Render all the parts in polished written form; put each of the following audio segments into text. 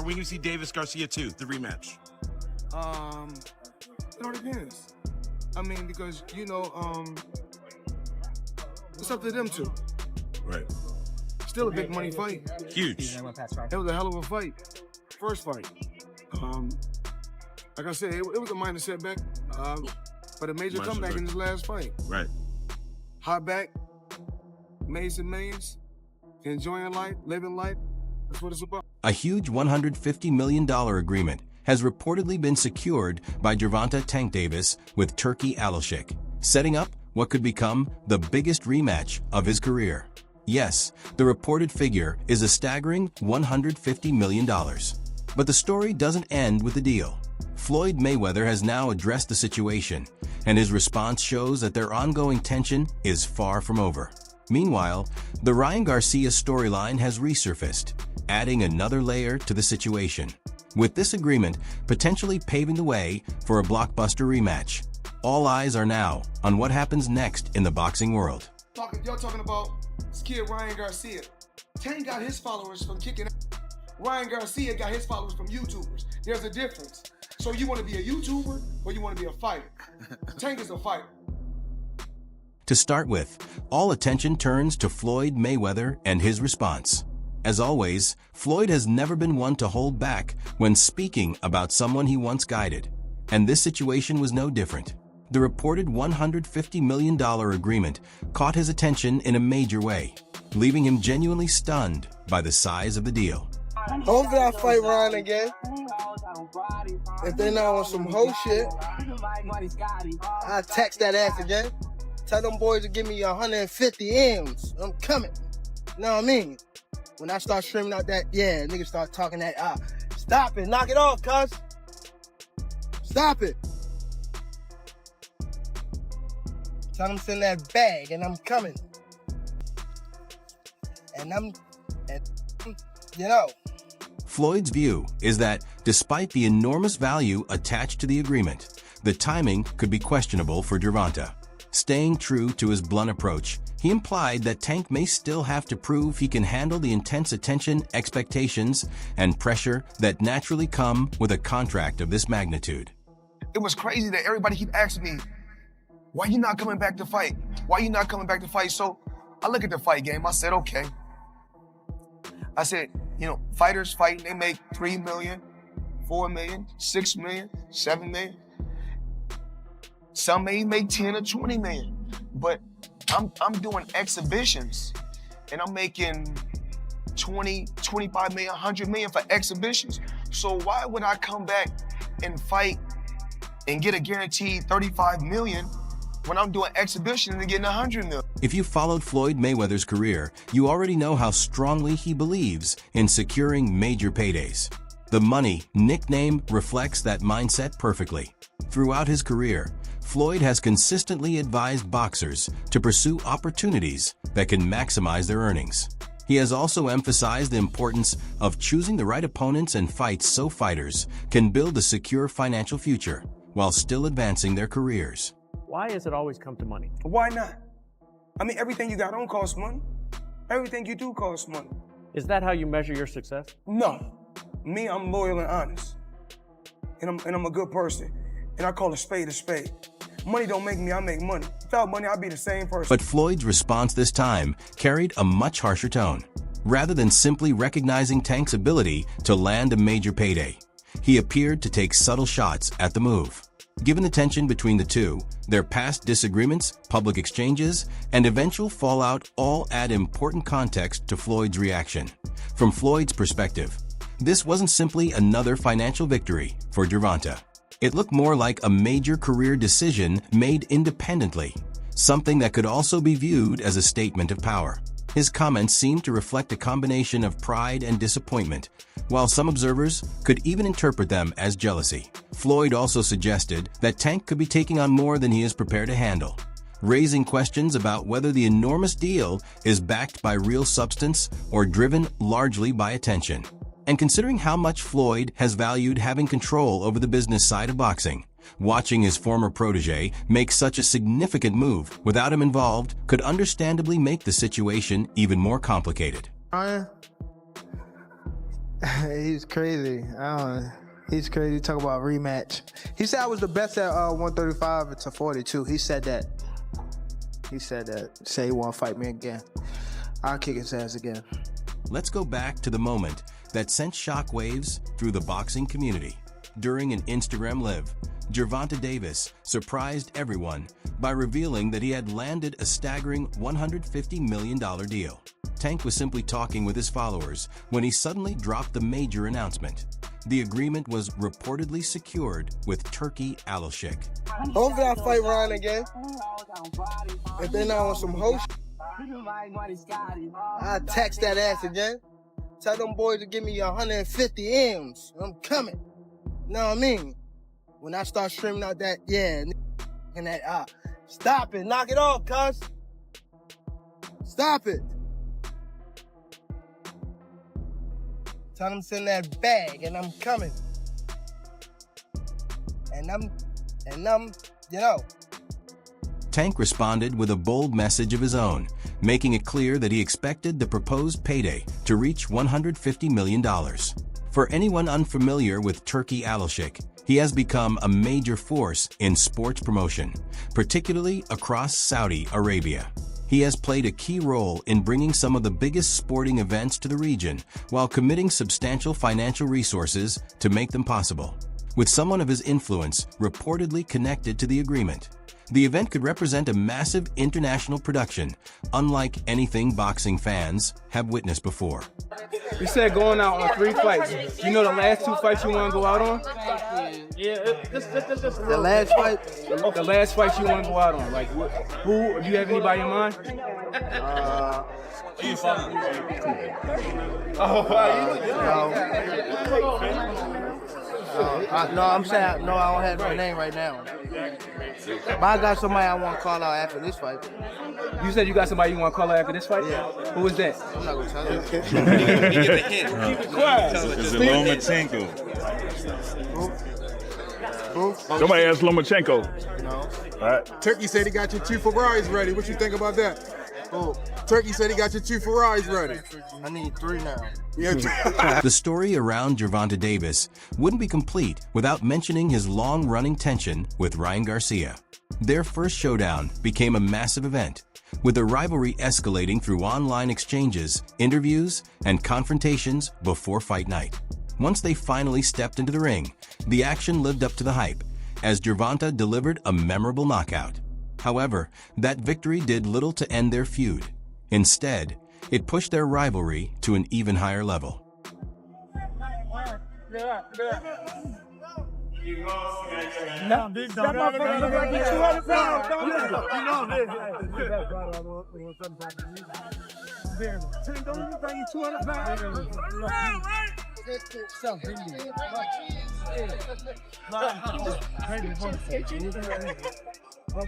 when you see Davis Garcia 2, the rematch? It all depends. I mean, because, you know, it's up to them two. Right. Still a big money fight. Huge. It was a hell of a fight. First fight. Like I said, it was a minor setback, but a major comeback in his last fight. Right. Hot back, made some millions, enjoying life, living life. That's what it's about. A huge $150 million agreement has reportedly been secured by Gervonta "Tank" Davis with Turki Alalshikh, setting up what could become the biggest rematch of his career. Yes, the reported figure is a staggering $150 million. But the story doesn't end with the deal. Floyd Mayweather has now addressed the situation, and his response shows that their ongoing tension is far from over. Meanwhile, the Ryan Garcia storyline has resurfaced, adding another layer to the situation, with this agreement potentially paving the way for a blockbuster rematch. All eyes are now on what happens next in the boxing world. Y'all talking about this kid Ryan Garcia. Tank got his followers from kicking ass. Ryan Garcia got his followers from YouTubers. There's a difference. So you want to be a YouTuber or you want to be a fighter? Tank is a fighter. To start with, all attention turns to Floyd Mayweather and his response. As always, Floyd has never been one to hold back when speaking about someone he once guided. And this situation was no different. The reported $150 million agreement caught his attention in a major way, leaving him genuinely stunned by the size of the deal. Hopefully I fight Ryan again. If they're not on some whole shit, I'll text that ass again. Tell them boys to give me 150 M's. I'm coming. You know what I mean? When I start streaming out that, yeah, niggas start talking that, stop it, knock it off, cuz. Stop it. Tell them to send that bag and I'm coming. And you know. Floyd's view is that, despite the enormous value attached to the agreement, the timing could be questionable for Gervonta. Staying true to his blunt approach, he implied that Tank may still have to prove he can handle the intense attention, expectations, and pressure that naturally come with a contract of this magnitude. It was crazy that everybody keep asking me, why you not coming back to fight? Why you not coming back to fight? So I look at the fight game, I said, okay. I said, you know, fighters fighting, they make 3 million, 4 million, 6 million, 7 million. Some may make 10 or 20 million. But I'm doing exhibitions and I'm making 20, 25 million, 100 million for exhibitions. So why would I come back and fight and get a guaranteed 35 million when I'm doing exhibitions and getting 100 million? If you followed Floyd Mayweather's career, you already know how strongly he believes in securing major paydays. The money nickname reflects that mindset perfectly. Throughout his career, Floyd has consistently advised boxers to pursue opportunities that can maximize their earnings. He has also emphasized the importance of choosing the right opponents and fights so fighters can build a secure financial future while still advancing their careers. Why has it always come to money? Why not? I mean, everything you got don't cost money. Everything you do costs money. Is that how you measure your success? No. Me, I'm loyal and honest. And I'm a good person. And I call a spade a spade. Money don't make me, I make money. Without money, I'd be the same person. But Floyd's response this time carried a much harsher tone. Rather than simply recognizing Tank's ability to land a major payday, he appeared to take subtle shots at the move. Given the tension between the two, their past disagreements, public exchanges, and eventual fallout all add important context to Floyd's reaction. From Floyd's perspective, this wasn't simply another financial victory for Gervonta. It looked more like a major career decision made independently, something that could also be viewed as a statement of power. His comments seemed to reflect a combination of pride and disappointment, while some observers could even interpret them as jealousy. Floyd also suggested that Tank could be taking on more than he is prepared to handle, raising questions about whether the enormous deal is backed by real substance or driven largely by attention. And considering how much Floyd has valued having control over the business side of boxing, watching his former protege make such a significant move without him involved could understandably make the situation even more complicated. Ryan, He's crazy. He's crazy. Talk about rematch. He said I was the best at 135 to 42. He said that. Say he want to fight me again. I'll kick his ass again. Let's go back to the moment that sent shockwaves through the boxing community. During an Instagram Live, Gervonta Davis surprised everyone by revealing that he had landed a staggering $150 million deal. Tank was simply talking with his followers when he suddenly dropped the major announcement. The agreement was reportedly secured with Turki Alalshikh. Hopefully I fight Ryan again. If they're not on some host, I'll text that ass again. Tell them boys to give me 150 M's. I'm coming. You know what I mean? When I start streaming out that, and that, stop it. Knock it off, cuz. Stop it. Tell them to send that bag, and I'm coming. And I'm, you know. Tank responded with a bold message of his own, making it clear that he expected the proposed payday to reach $150 million. For anyone unfamiliar with Turki Alalshikh, he has become a major force in sports promotion, particularly across Saudi Arabia. He has played a key role in bringing some of the biggest sporting events to the region while committing substantial financial resources to make them possible. With someone of his influence reportedly connected to the agreement, the event could represent a massive international production, unlike anything boxing fans have witnessed before. You said going out on 3 fights. You know the last 2 fights you want to go out on? Yeah, The last fight? The last fight you want to go out on. Like, who? Do you have anybody in mind? No, I'm saying, no, I don't have my name right now. But I got somebody I want to call out after this fight. You said you got somebody you want to call out after this fight? Yeah. Who is that? I'm not going to tell you. Keep it quiet. Is it Lomachenko? Who? Somebody asked Lomachenko. No. All right. Turkey said he got your 2 Ferraris ready. What you think about that? Who? Turkey said he got your 2 Ferraris ready. I need 3 now. The story around Gervonta Davis wouldn't be complete without mentioning his long-running tension with Ryan Garcia. Their first showdown became a massive event, with the rivalry escalating through online exchanges, interviews, and confrontations before fight night. Once they finally stepped into the ring, the action lived up to the hype, as Gervonta delivered a memorable knockout. However, that victory did little to end their feud. Instead, it pushed their rivalry to an even higher level.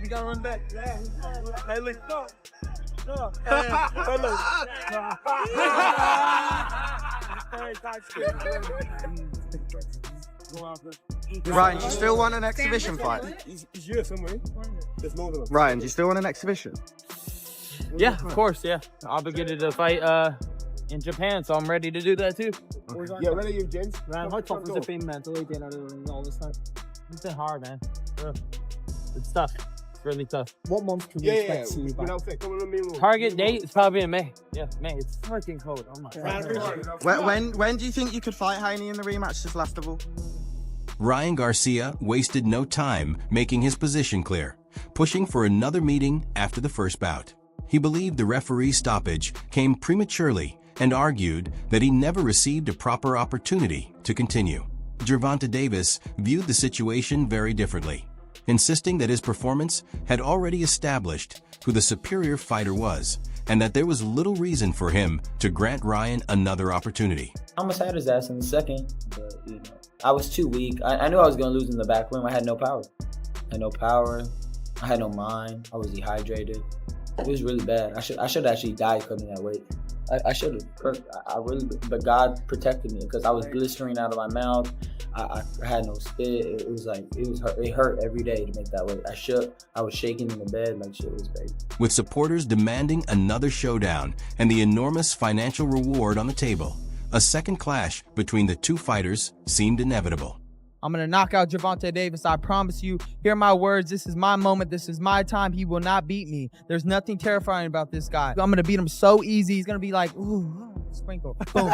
We gotta run back. Hey, let's go. Ryan, do you still want an exhibition fight? He's here somewhere. There's more than Ryan, do you still want an exhibition? Yeah, of course, yeah. Obligated to fight in Japan, so I'm ready to do that too. Okay. Yeah, when are you, James? Man, how tough has it been mentally being out of the ring all this time? It's been hard, man. It's tough. It's really tough. What month can we expect to see you back? Target date is probably in May. Yeah, May. It's freaking cold. Oh my God. When do you think you could fight Heine in the rematch this last of all? Ryan Garcia wasted no time making his position clear, pushing for another meeting after the first bout. He believed the referee's stoppage came prematurely and argued that he never received a proper opportunity to continue. Gervonta Davis viewed the situation very differently, insisting that his performance had already established who the superior fighter was and that there was little reason for him to grant Ryan another opportunity. I almost had his ass in the second, but I was too weak. I knew I was going to lose in the back rim. I had no power. I had no mind. I was dehydrated. It was really bad. I should actually die cutting that weight. I should have. But God protected me because I was blistering out of my mouth. I had no spit. It hurt every day to make that weight. I shook. I was shaking in the bed like shit was crazy. With supporters demanding another showdown and the enormous financial reward on the table, a second clash between the two fighters seemed inevitable. I'm going to knock out Gervonta Davis. I promise you. Hear my words. This is my moment. This is my time. He will not beat me. There's nothing terrifying about this guy. I'm going to beat him so easy. He's going to be like, ooh, sprinkle. Boom.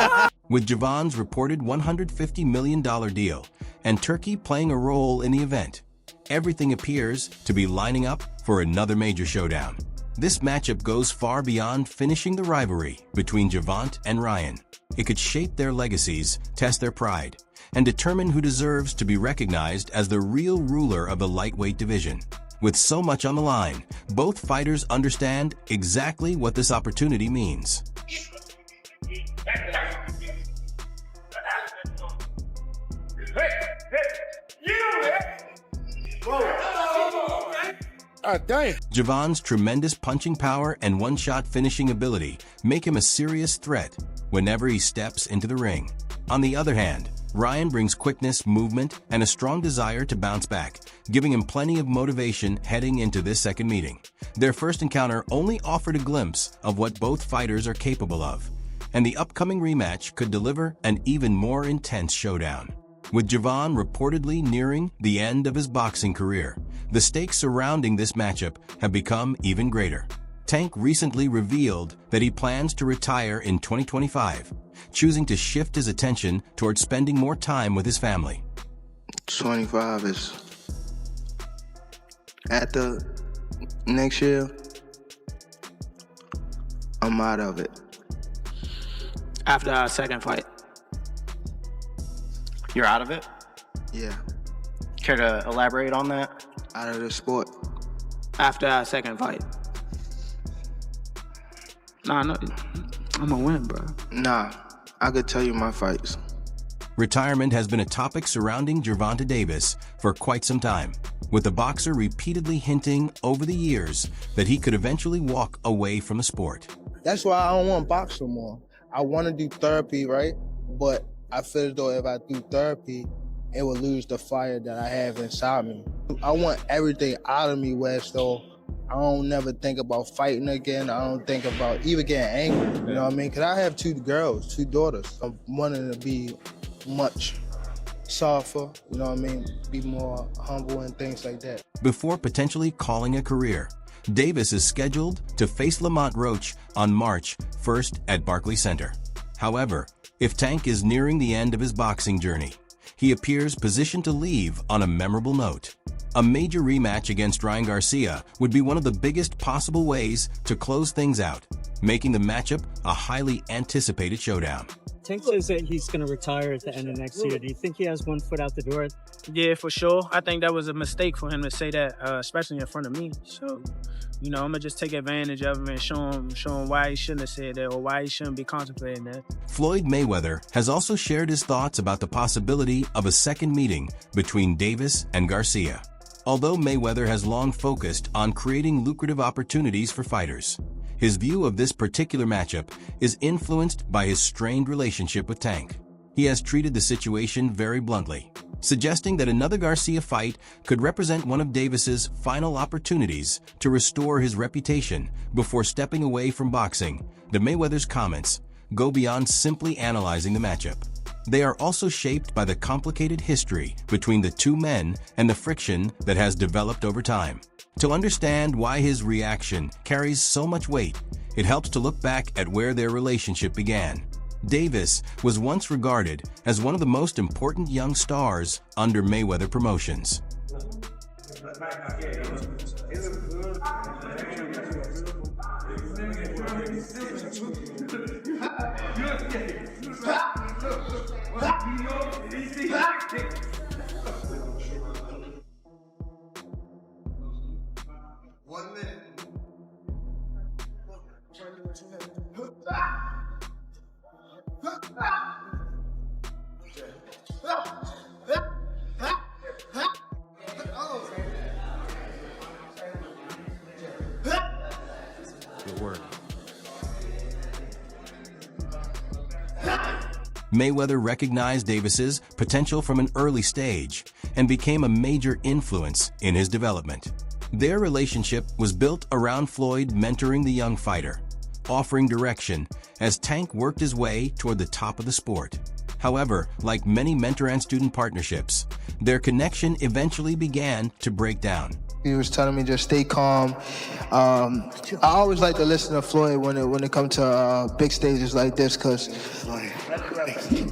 With Gervonta's reported $150 million deal and Turkey playing a role in the event, everything appears to be lining up for another major showdown. This matchup goes far beyond finishing the rivalry between Gervonta and Ryan. It could shape their legacies, test their pride, and determine who deserves to be recognized as the real ruler of the lightweight division. With so much on the line, both fighters understand exactly what this opportunity means. Dang. Gervonta's tremendous punching power and one-shot finishing ability make him a serious threat whenever he steps into the ring. On the other hand, Ryan brings quickness, movement, and a strong desire to bounce back, giving him plenty of motivation heading into this second meeting. Their first encounter only offered a glimpse of what both fighters are capable of, and the upcoming rematch could deliver an even more intense showdown. With Gervonta reportedly nearing the end of his boxing career, the stakes surrounding this matchup have become even greater. Tank recently revealed that he plans to retire in 2025, choosing to shift his attention towards spending more time with his family. 25 is at the next year. I'm out of it. After our second fight. You're out of it? Yeah. Care to elaborate on that? Out of the sport. After our second fight. Nah, no, I'm gonna win, bro. Nah, I could tell you my fights. Retirement has been a topic surrounding Gervonta Davis for quite some time, with the boxer repeatedly hinting over the years that he could eventually walk away from the sport. That's why I don't want to box no more. I want to do therapy, right? But I feel as though if I do therapy, it will lose the fire that I have inside me. I want everything out of me where so I don't never think about fighting again. I don't think about even getting angry, you know what I mean? Because I have two girls, two daughters. I'm wanting to be much softer, you know what I mean? Be more humble and things like that. Before potentially calling a career, Davis is scheduled to face Lamont Roach on March 1st at Barclays Center. However, if Tank is nearing the end of his boxing journey, he appears positioned to leave on a memorable note. A major rematch against Ryan Garcia would be one of the biggest possible ways to close things out, making the matchup a highly anticipated showdown. Tank says that he's going to retire at the end of next year. Do you think he has one foot out the door? Yeah, for sure. I think that was a mistake for him to say that, especially in front of me. So, you know, I'm going to just take advantage of him and show him why he shouldn't have said that or why he shouldn't be contemplating that. Floyd Mayweather has also shared his thoughts about the possibility of a second meeting between Davis and Garcia. Although Mayweather has long focused on creating lucrative opportunities for fighters, his view of this particular matchup is influenced by his strained relationship with Tank. He has treated the situation very bluntly, suggesting that another Garcia fight could represent one of Davis's final opportunities to restore his reputation before stepping away from boxing. The Mayweather's comments go beyond simply analyzing the matchup. They are also shaped by the complicated history between the two men and the friction that has developed over time. To understand why his reaction carries so much weight, it helps to look back at where their relationship began. Davis was once regarded as one of the most important young stars under Mayweather Promotions. Mayweather recognized Davis's potential from an early stage and became a major influence in his development. Their relationship was built around Floyd mentoring the young fighter, offering direction as Tank worked his way toward the top of the sport. However, like many mentor and student partnerships, their connection eventually began to break down. He was telling me just stay calm. I always like to listen to Floyd when it comes to big stages like this, because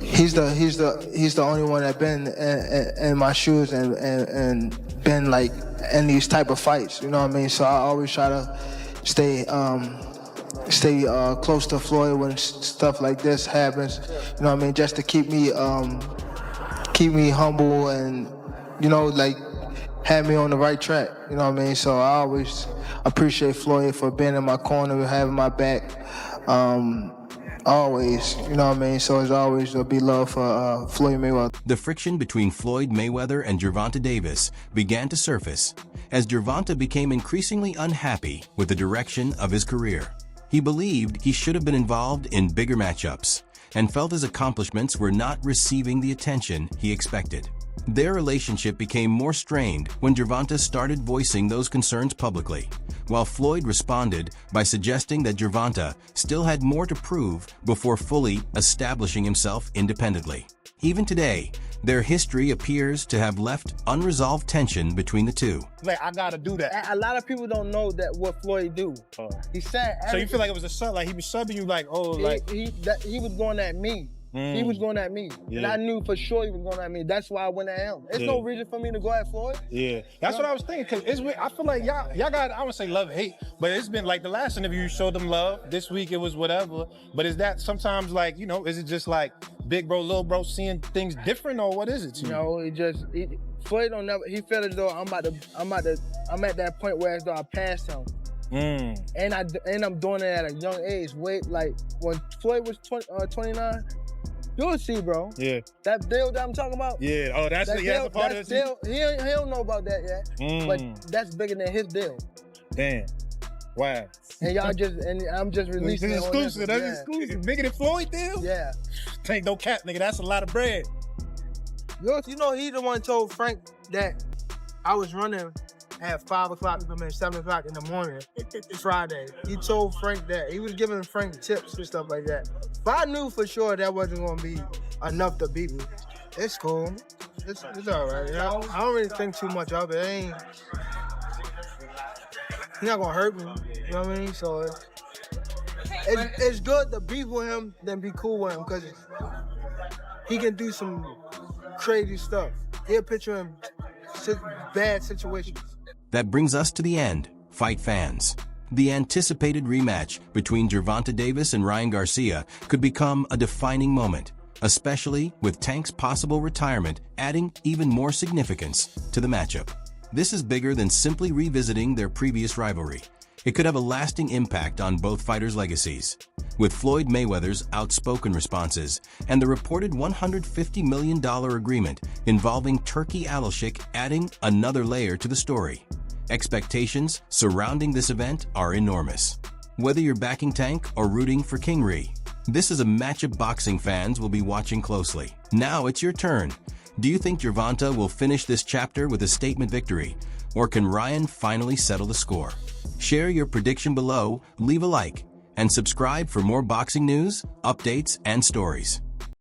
he's the only one that been in my shoes and been like in these type of fights. You know what I mean? So I always try to stay close to Floyd when stuff like this happens. You know what I mean? Just to keep me humble and, you know, like, had me on the right track, you know what I mean? So I always appreciate Floyd for being in my corner, having my back, always, you know what I mean? So it's always there'll be love for Floyd Mayweather. The friction between Floyd Mayweather and Gervonta Davis began to surface as Gervonta became increasingly unhappy with the direction of his career. He believed he should have been involved in bigger matchups and felt his accomplishments were not receiving the attention he expected. Their relationship became more strained when Gervonta started voicing those concerns publicly, while Floyd responded by suggesting that Gervonta still had more to prove before fully establishing himself independently. Even today, their history appears to have left unresolved tension between the two. Like, I gotta do that. A lot of people don't know that what Floyd do. He said. So you feel like it was a sub, like he was subbing you, like, oh, like he was going at me. He was going at me. Yeah. And I knew for sure he was going at me. That's why I went at him. There's no reason for me to go at Floyd. Yeah, that's what I was thinking. Cause I feel like y'all got, I wouldn't say love and hate, but it's been like the last interview you showed them love. This week it was whatever. But is that sometimes like, you know, is it just like big bro, little bro seeing things different, or what is it to you? No, Floyd don't never. He feel as though I'm at that point where as though I passed him. And I'm doing it at a young age. Wait, like when Floyd was 29. You'll see, bro. Yeah. That deal that I'm talking about? Yeah. Oh, that's a part of it. He don't know about that yet. But that's bigger than his deal. Damn. Wow. And I'm just releasing it. Exclusive. That's exclusive. Bigger than Floyd deal? Yeah. Ain't no cap, nigga. That's a lot of bread. You know, he the one told Frank that I was running at 5 o'clock, 7 o'clock in the morning, Friday. He told Frank that. He was giving Frank tips and stuff like that. But I knew for sure that wasn't going to be enough to beat me. It's cool. It's all right. You know? I don't really think too much of it. He's not going to hurt me. You know what I mean? So it's good to beef with him than be cool with him, because he can do some crazy stuff. He'll put you in bad situations. That brings us to the end, fight fans. The anticipated rematch between Gervonta Davis and Ryan Garcia could become a defining moment, especially with Tank's possible retirement adding even more significance to the matchup. This is bigger than simply revisiting their previous rivalry. It could have a lasting impact on both fighters' legacies. With Floyd Mayweather's outspoken responses and the reported $150 million agreement involving Turki Alalshikh adding another layer to the story. Expectations surrounding this event are enormous. Whether you're backing Tank or rooting for King Ree, this is a matchup boxing fans will be watching closely. Now it's your turn. Do you think Gervonta will finish this chapter with a statement victory, or can Ryan finally settle the score? Share your prediction below, leave a like, and subscribe for more boxing news, updates, and stories.